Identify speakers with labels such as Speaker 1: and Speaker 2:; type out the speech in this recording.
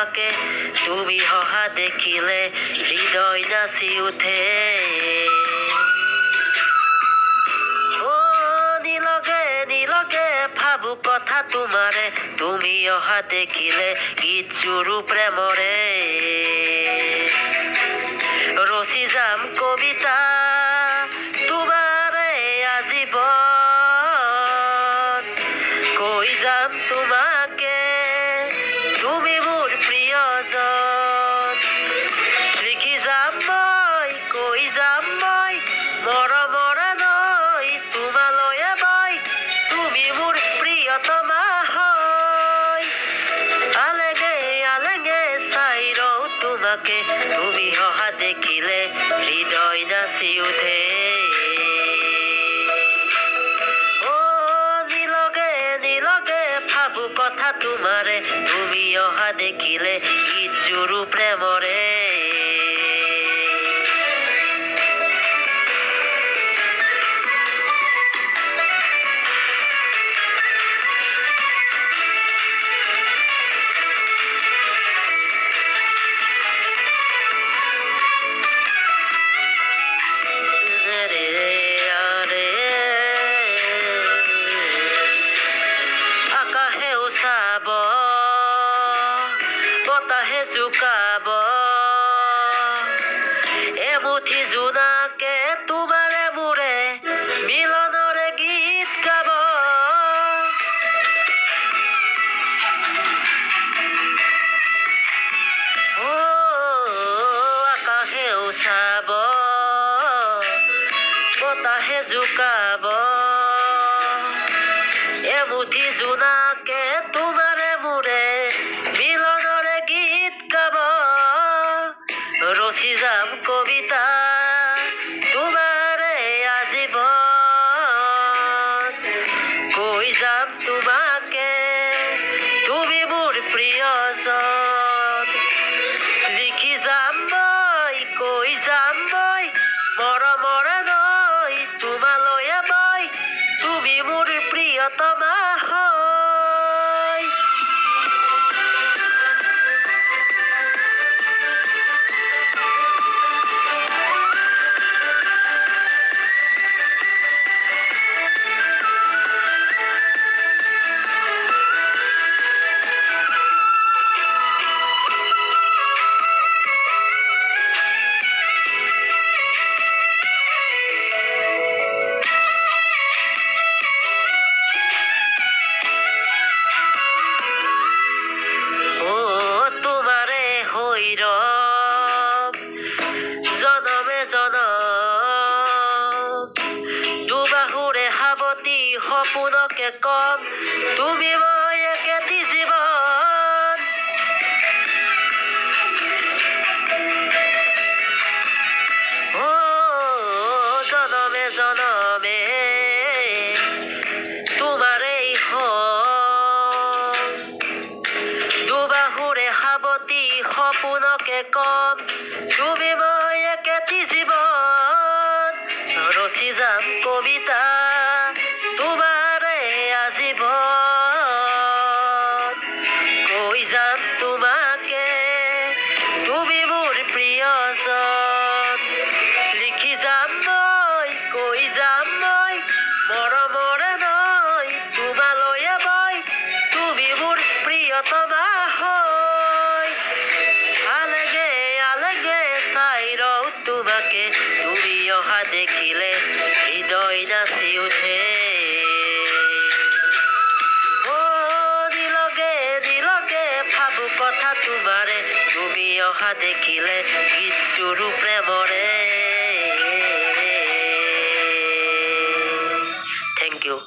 Speaker 1: তোমাকে তুমি অহা দেখিলে হৃদয় নাচি উঠে নীলগে ভাবু কথা তোমারে তুমি অহা দেখিলে গীত সুৰু প্ৰেমৰে ৰচি যাম কবিতা তোমাৰে আজীৱন কৈ যাম তোমাকে তুমি মোৰ প্ৰিয়জন লিখি যাম মই কৈ যাম মই মৰমৰে নৈ তোমালৈয়ে মই তুমি মোৰ প্ৰিয়তমা হয় আলেগে আলেগে চাই ৰওঁ তোমাকে তুমি অহা দেখিলে হৃদয় নাচি উঠে নীলগে ভাবু কথা তোমাৰে তুমি অহা দেখিলে গীত সুৰু প্ৰেমৰে চাব বতাহে জোকাব এমুঠি জোনাকে তোমাৰে মোৰে মিলনৰে গীত গাব আকাশেও চাব বতাহে জোকাব এমুঠি জোনাকে তোমাৰে মোৰে মিলনৰে গীত গাব ৰচি যাম কবিতা তোমাৰে আজীৱন কৈ যাম তোমাকে তুমি মোৰ প্ৰিয়জন লিখি যাম মই কৈ যাম মই মৰমৰে নৈ তোমালৈয়ে মই তুমি মোৰ প্ৰিয়তমা হয় জনমে জনম দুবাহুৰে সাৱটি সপোনকে কম তুমি মই একেটি জীৱন জনমে জনমে তোমাৰেই হম দুবাহুৰে সাৱটি সপোনকে কম তুমি মই একেটি জীৱন ৰচি যাম কবিতা তোমাৰে আজীৱন কৈ যাম তোমাকে তুমি মোৰ প্ৰিয়জন লিখি যাম মই কৈ যাম মই মৰমৰে নৈ তোমালৈয়ে মই তুমি মোৰ প্ৰিয়তমা হয় আলেগে আলেগে চাই ৰওঁ তোমাকে তুমি অহা দেখিলে হৃদয় নাচি উঠে নীলগে ভাবু কথা তোমাৰে তুমি অহা দেখিলে গীত সুৰু প্ৰেমৰে থেংক ইউ